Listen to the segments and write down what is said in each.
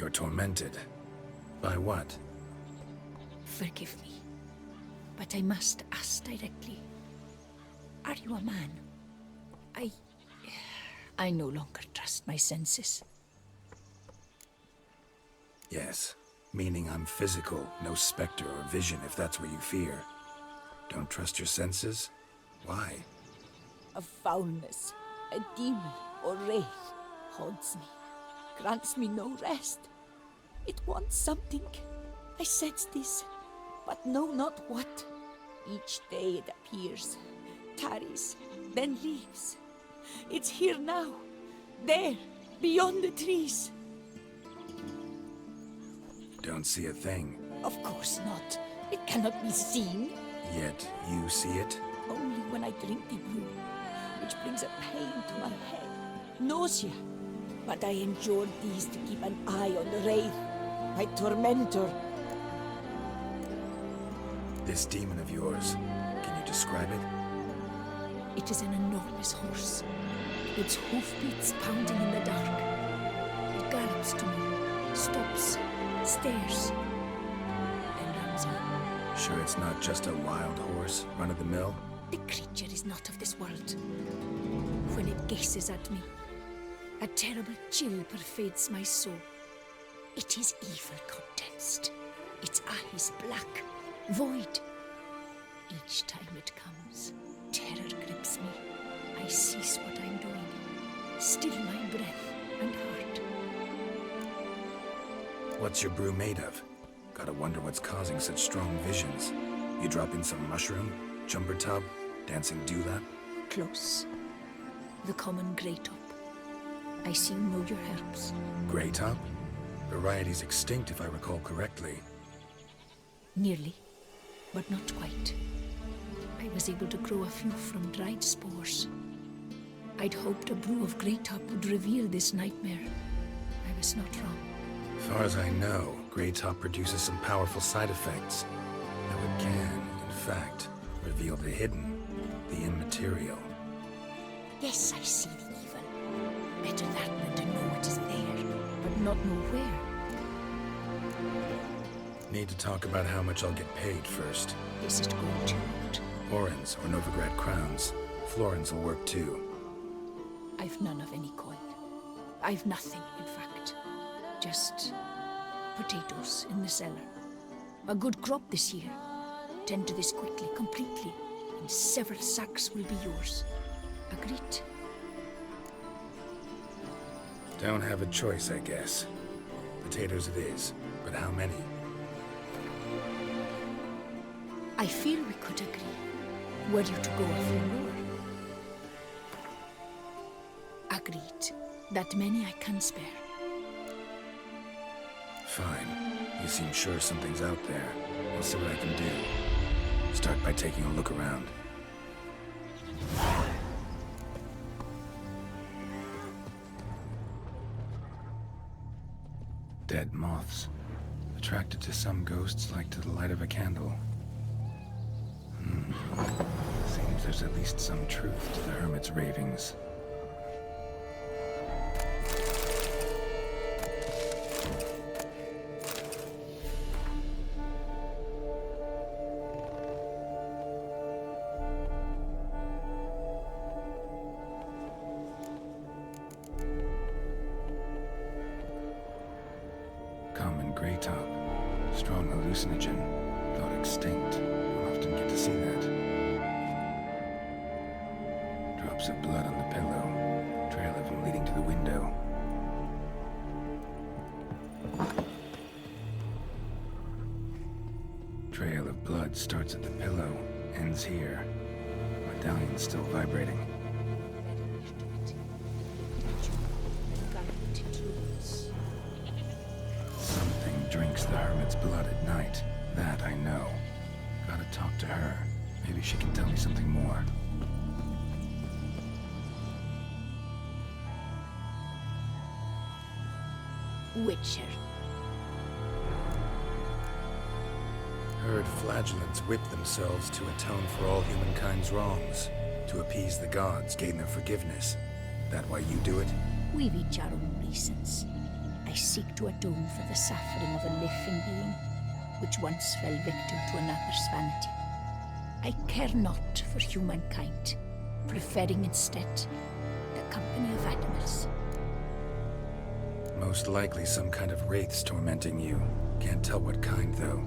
You're tormented. By what? Forgive me, but I must ask directly. Are you a man? I no longer trust my senses. Yes, meaning I'm physical, no specter or vision if that's what you fear. Don't trust your senses? Why? A foulness, a demon or wraith haunts me, grants me no rest. It wants something. I sense this, but know not what. Each day it appears, tarries, then leaves. It's here now, there, beyond the trees. Don't see a thing. Of course not. It cannot be seen. Yet you see it? Only when I drink the brew, which brings a pain to my head, nausea. But I endured these to keep an eye on the wraith, my tormentor. This demon of yours, can you describe it? It is an enormous horse, its hoofbeats pounding in the dark. It gallops to me, stops, stares, then runs on. Sure it's not just a wild horse, run-of-the-mill? The creature is not of this world. When it gazes at me, a terrible chill pervades my soul. It is evil condensed, its eyes black, void. Each time it comes, terror grips me. I cease what I'm doing, still my breath and heart. What's your brew made of? Gotta wonder what's causing such strong visions. You drop in some mushroom, jumper tub, dancing dewlap? Close. The common grey top. I see you know your herbs. Grey top? Variety's extinct if I recall correctly. Nearly, but not quite. I was able to grow a few from dried spores. I'd hoped a brew of grey top would reveal this nightmare. I was not wrong. As far as I know, grey top produces some powerful side effects. Though it can, in fact, reveal the hidden, the immaterial. Yes, I see the evil. Better that than to know it is there, but not know where. Need to talk about how much I'll get paid first. Is it going too old? Orens or Novigrad crowns. Florins will work too. I've none of any coin. I've nothing, in fact. Just potatoes in the cellar. A good crop this year. Tend to this quickly, completely, and several sacks will be yours. Agreed? Don't have a choice, I guess. Potatoes it is, but how many? I feel we could agree. Were you to go a few more? Agreed. That many I can spare. Fine. You seem sure something's out there. I'll see what I can do. Start by taking a look around. Dead moths. Attracted to some ghosts like to the light of a candle. Seems there's at least some truth to the hermit's ravings. Common grey top. Strong hallucinogen. Thought extinct. Don't often get to see that. Drops of blood on the pillow. Trail of him leading to the window. Trail of blood starts at the pillow, ends here. Medallion's still vibrating. Something drinks the hermit's blood at night. That I know. Gotta talk to her. Maybe she can tell me something more. Witcher. Heard flagellants whip themselves to atone for all humankind's wrongs. To appease the gods, gain their forgiveness. That why you do it? We've each our own reasons. I seek to atone for the suffering of a living being, which once fell victim to another's vanity. I care not for humankind, preferring instead the company of animals. Most likely some kind of wraiths tormenting you. Can't tell what kind, though.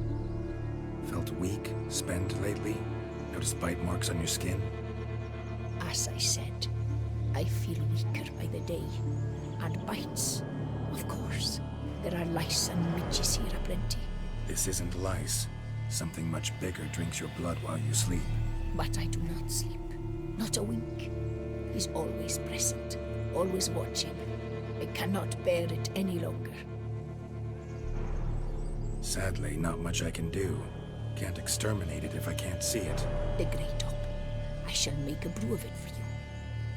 Felt weak, spent lately? Noticed bite marks on your skin? As I said, I feel weaker by the day. And bites, of course. There are lice and midges here aplenty. This isn't lice. Something much bigger drinks your blood while you sleep. But I do not sleep. Not a wink. He's always present, always watching. I cannot bear it any longer. Sadly, not much I can do. Can't exterminate it if I can't see it. The Great Top. I shall make a brew of it for you.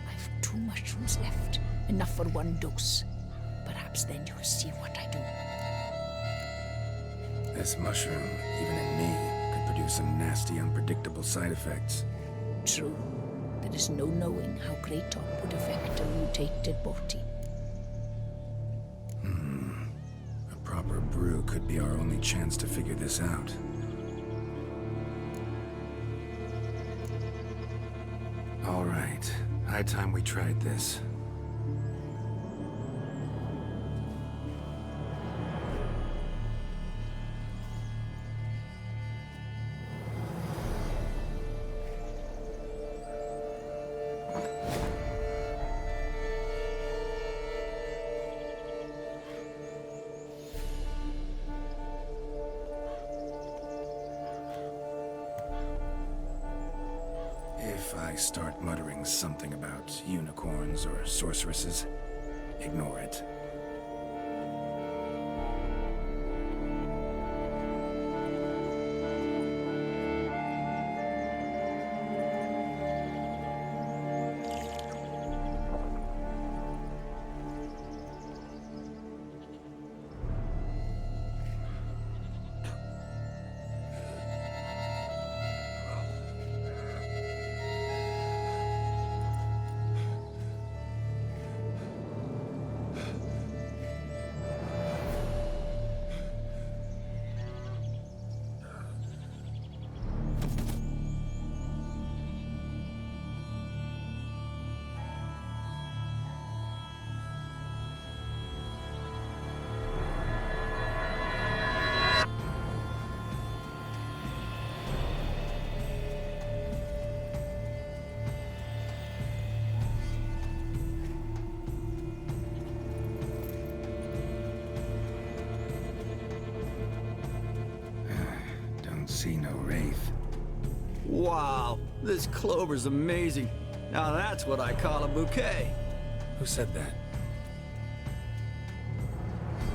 I've 2 mushrooms left, enough for 1 dose. Perhaps then you'll see what I do. This mushroom, even in me, could produce some nasty, unpredictable side effects. True. There is no knowing how Great Top would affect a mutated body. A proper brew could be our only chance to figure this out. All right. High time we tried this. If I start muttering something about unicorns or sorceresses, ignore it. See no wraith. Wow, this clover's amazing. Now that's what I call a bouquet. Who said that?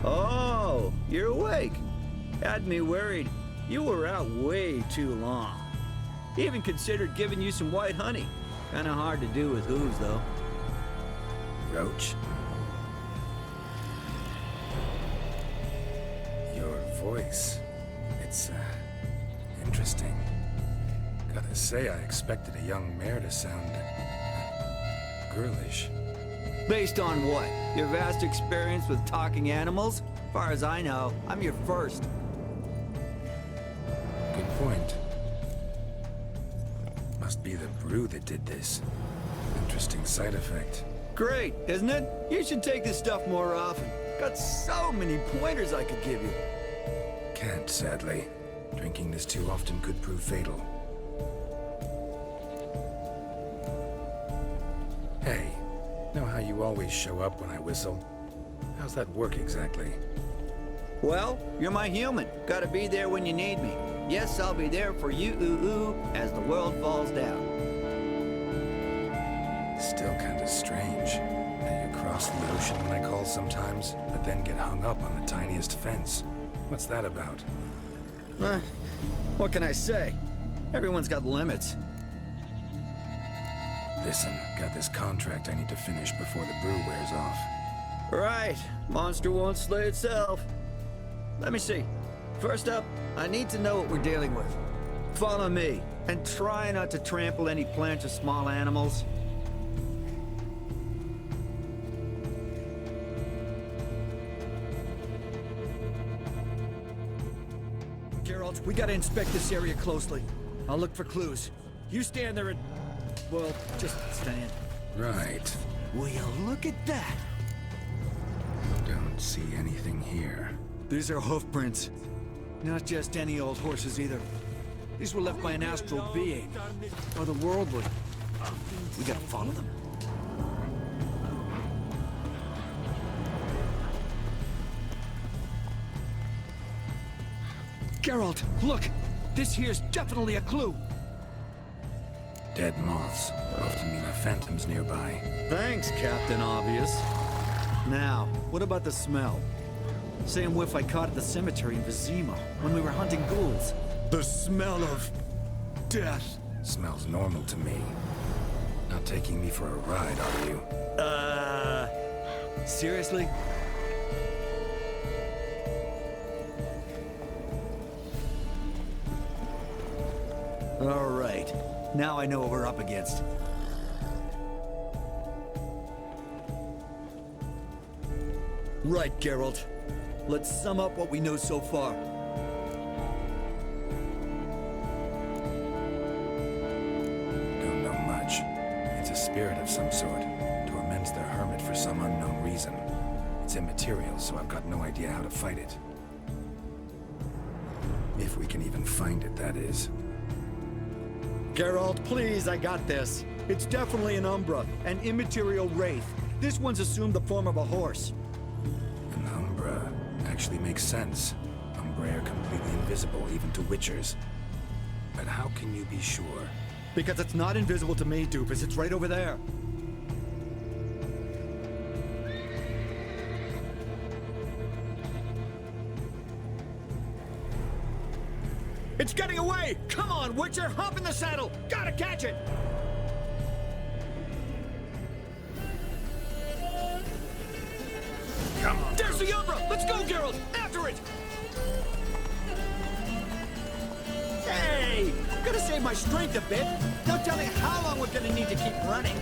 Oh, you're awake. Had me worried. You were out way too long. Even considered giving you some white honey. Kinda hard to do with hooves, though. Roach? Your voice. It's, interesting. Gotta say, I expected a young mare to sound girlish. Based on what? Your vast experience with talking animals? Far as I know, I'm your first. Good point. Must be the brew that did this. Interesting side effect. Great, isn't it? You should take this stuff more often. Got so many pointers I could give you. Can't, sadly. Drinking this too often could prove fatal. Hey, know how you always show up when I whistle? How's that work exactly? Well, you're my human. Gotta be there when you need me. Yes, I'll be there for you, as the world falls down. Still kinda strange. That you cross the ocean when I call sometimes, but then get hung up on the tiniest fence. What's that about? What can I say? Everyone's got limits. Listen, got this contract I need to finish before the brew wears off. Right. Monster won't slay itself. Let me see. First up, I need to know what we're dealing with. Follow me, and try not to trample any plants or small animals. Geralt, we gotta inspect this area closely. I'll look for clues. You stand there and... well, just stand. Right. Will you look at that? Don't see anything here. These are hoof prints. Not just any old horses either. These were left by an astral being. Otherworldly. We gotta follow them. Geralt, look! This here's definitely a clue! Dead moths often mean a phantom's nearby. Thanks, Captain Obvious. Now, what about the smell? Same whiff I caught at the cemetery in Vizima when we were hunting ghouls. The smell of... death. Smells normal to me. Not taking me for a ride, are you? Seriously? All right. Now I know what we're up against. Right, Geralt. Let's sum up what we know so far. Don't know much. It's a spirit of some sort. Torments the hermit for some unknown reason. It's immaterial, so I've got no idea how to fight it. If we can even find it, that is. Geralt, please, I got this. It's definitely an Umbra, an immaterial wraith. This one's assumed the form of a horse. An Umbra actually makes sense. Umbra are completely invisible, even to Witchers. But how can you be sure? Because it's not invisible to me, Doofus. It's right over there. It's getting away! Come on, Witcher! Hop in the saddle! Gotta catch it! Come on! There's the Umbra! Let's go, Geralt! After it! Hey! I'm gonna save my strength a bit. Don't tell me how long we're gonna need to keep running.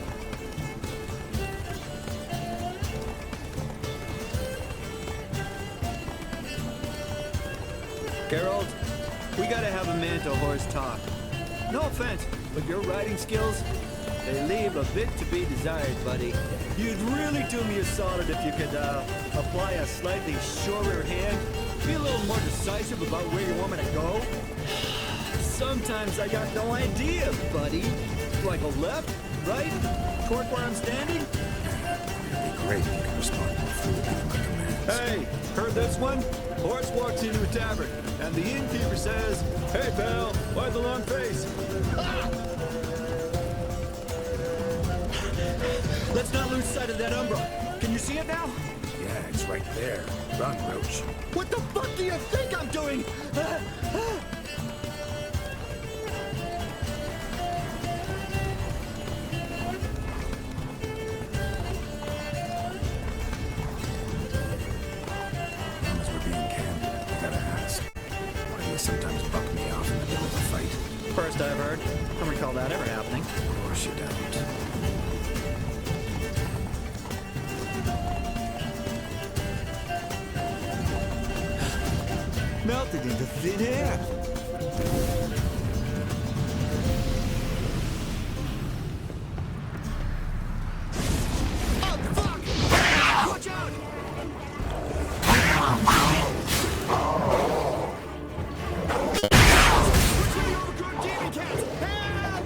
Geralt, we gotta have a man-to-horse talk. No offense, but your riding skills, they leave a bit to be desired, buddy. You'd really do me a solid if you could, apply a slightly surer hand. Be a little more decisive about where you want me to go. Sometimes I got no idea, buddy. Do I go left, right, toward where I'm standing? It'd be great if you could respond more fluidly to my commands. Hey, heard this one? Horse walks into a tavern, and the innkeeper says, "Hey, pal, why the long face?" Ah! Let's not lose sight of that Umbra. Can you see it now? Yeah, it's right there. Run, Roach. What the fuck do you think I'm doing? As we're being candid, I gotta ask. Why do you sometimes buck me off in the middle of a fight? First I've heard. Don't recall that ever happening. Of course you don't. Melted into thin air. Oh, fuck! Watch out! Retreat, overgrown demon cats! Help!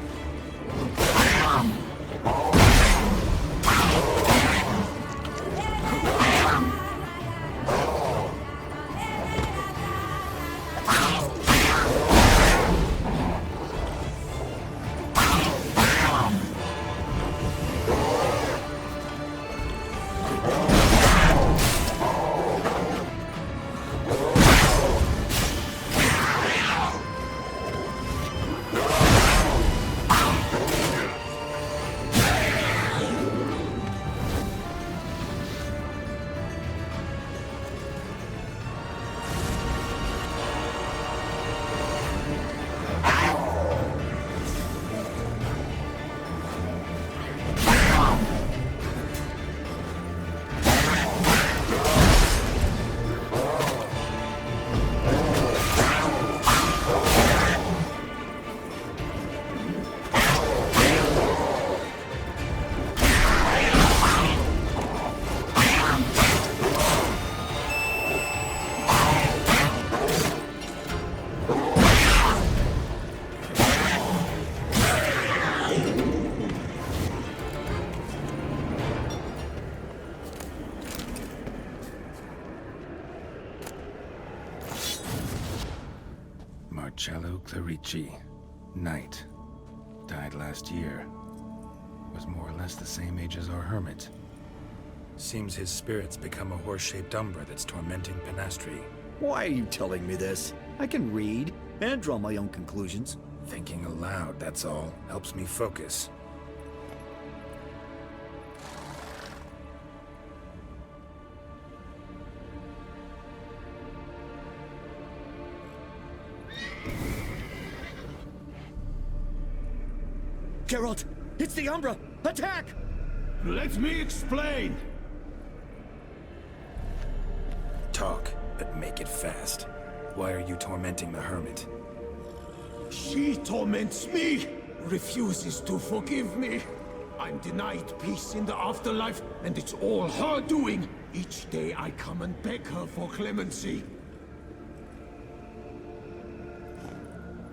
Marcello Clarici, knight. Died last year. Was more or less the same age as our hermit. Seems his spirit's become a horse-shaped umbra that's tormenting Penastri. Why are you telling me this? I can read and draw my own conclusions. Thinking aloud, that's all. Helps me focus. Geralt, it's the Umbra! Attack! Let me explain! Talk, but make it fast. Why are you tormenting the hermit? She torments me, refuses to forgive me. I'm denied peace in the afterlife, and it's all her doing. Each day I come and beg her for clemency.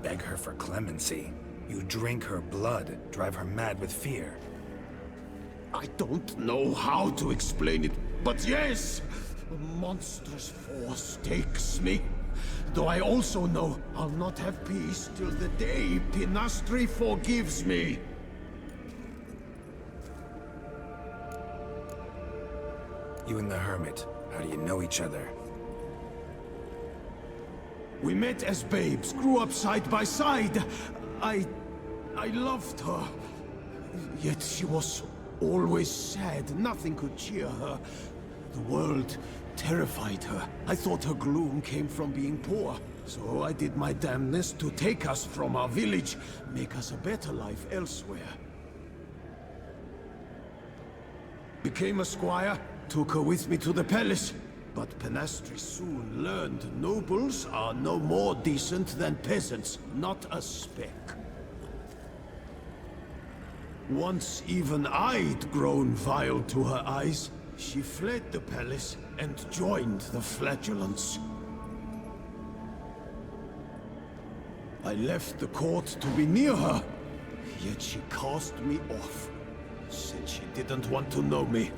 Beg her for clemency? You drink her blood, drive her mad with fear. I don't know how to explain it, but yes! A monstrous force takes me. Though I also know I'll not have peace till the day Penastri forgives me. You and the hermit, how do you know each other? We met as babes, grew up side by side. I loved her. Yet she was always sad. Nothing could cheer her. The world terrified her. I thought her gloom came from being poor. So I did my damnedest to take us from our village, make us a better life elsewhere. Became a squire, took her with me to the palace. But Penastri soon learned nobles are no more decent than peasants, not a speck. Once even I'd grown vile to her eyes, she fled the palace and joined the flagellants. I left the court to be near her, yet she cast me off, said she didn't want to know me.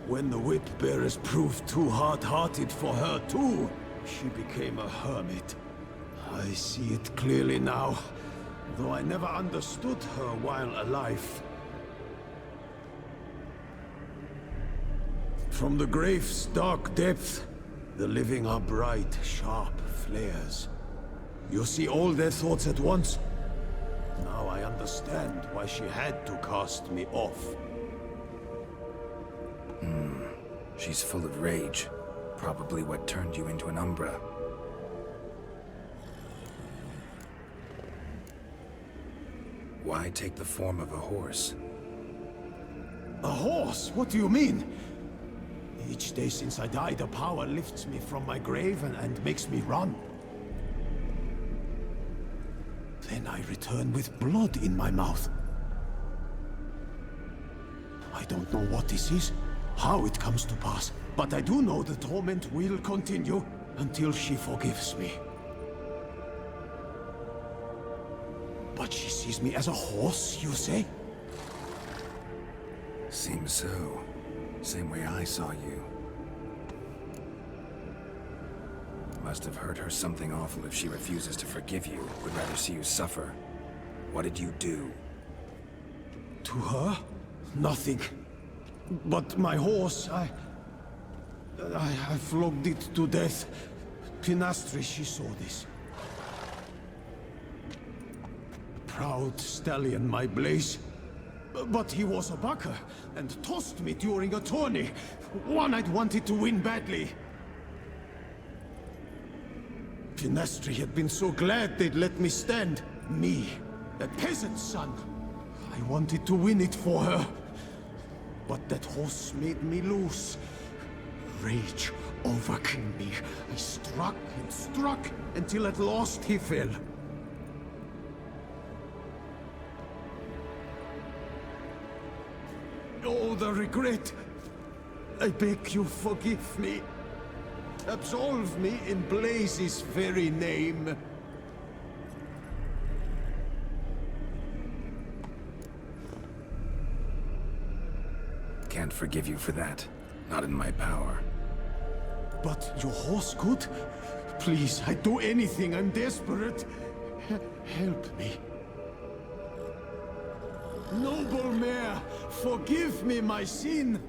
When the whip-bearers proved too hard-hearted for her too, she became a hermit. I see it clearly now, though I never understood her while alive. From the grave's dark depth, the living are bright, sharp flares. You see all their thoughts at once. Now I understand why she had to cast me off. She's full of rage. Probably what turned you into an Umbra. Why take the form of a horse? A horse? What do you mean? Each day since I died, a power lifts me from my grave and makes me run. Then I return with blood in my mouth. I don't know what this is, how it comes to pass, but I do know the torment will continue until she forgives me. But she sees me as a horse, you say? Seems so. Same way I saw you. Must have hurt her something awful if she refuses to forgive you. Would rather see you suffer. What did you do? To her? Nothing. But my horse, I flogged it to death. Penastri, she saw this. Proud stallion, my Blaze. But he was a bucker, and tossed me during a tourney. One I'd wanted to win badly. Penastri had been so glad they'd let me stand. Me, a peasant's son. I wanted to win it for her. But that horse made me loose. Rage overcame me. I struck and struck, until at last he fell. Oh, the regret! I beg you forgive me. Absolve me in Blaze's very name. Can't forgive you for that. Not in my power. But your horse could? Please, I'd do anything. I'm desperate. Help me. Noble Mayor, forgive me my sin.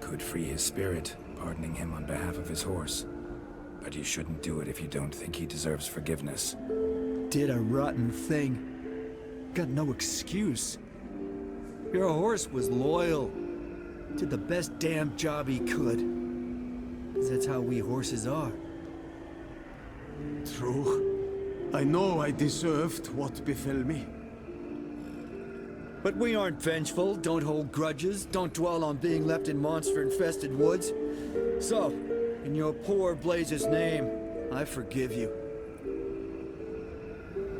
Could free his spirit, pardoning him on behalf of his horse. But you shouldn't do it if you don't think he deserves forgiveness. Did a rotten thing. Got no excuse. Your horse was loyal. Did the best damn job he could. 'Cause that's how we horses are. True. I know I deserved what befell me. But we aren't vengeful, don't hold grudges, don't dwell on being left in monster-infested woods. So, in your poor Blaze's name, I forgive you.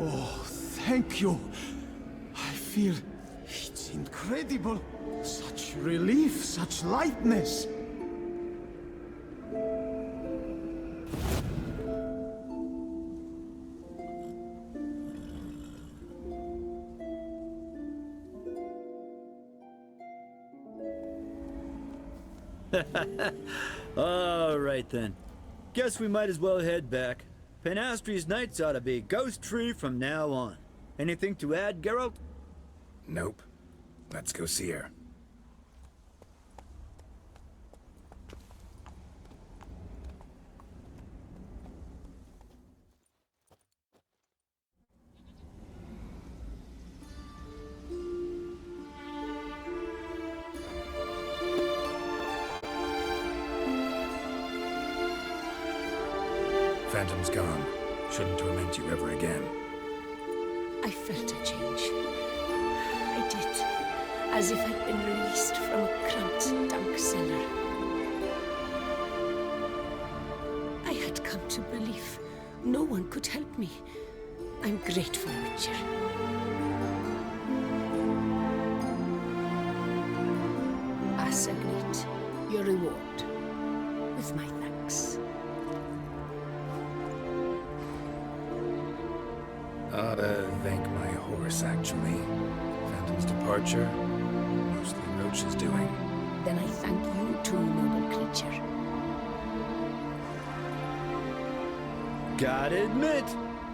Oh, thank you. I feel it's incredible. Such relief, such lightness. All right then. Guess we might as well head back. Penastri's nights ought to be ghost-free from now on. Anything to add, Geralt? Nope. Let's go see her. Phantom's gone. Shouldn't torment you ever again. I felt a change. I did. As if I'd been released from a cramped, dank cellar. I had come to believe no one could help me. I'm grateful, Witcher. I salute your reward with my thanks. Ought to thank my horse, actually. Phantom's departure, mostly Roach's doing. Then I thank you too, noble creature. Gotta admit,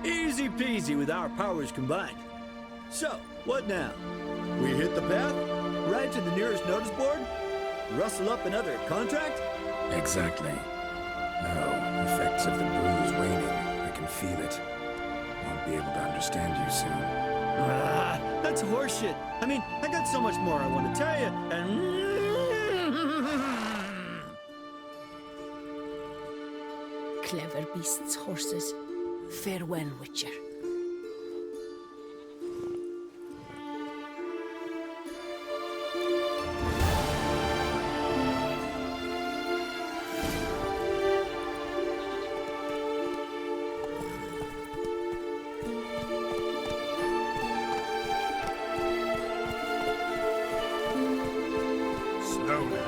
easy peasy with our powers combined. So, what now? We hit the path? Right to the nearest notice board? Rustle up another contract? Exactly. No, effects of the bruise waning. I can feel it. Won't be able to understand you soon. That's horseshit. I mean, I got so much more I want to tell you, and... Clever beasts, horses. Farewell, Witcher. Slowly.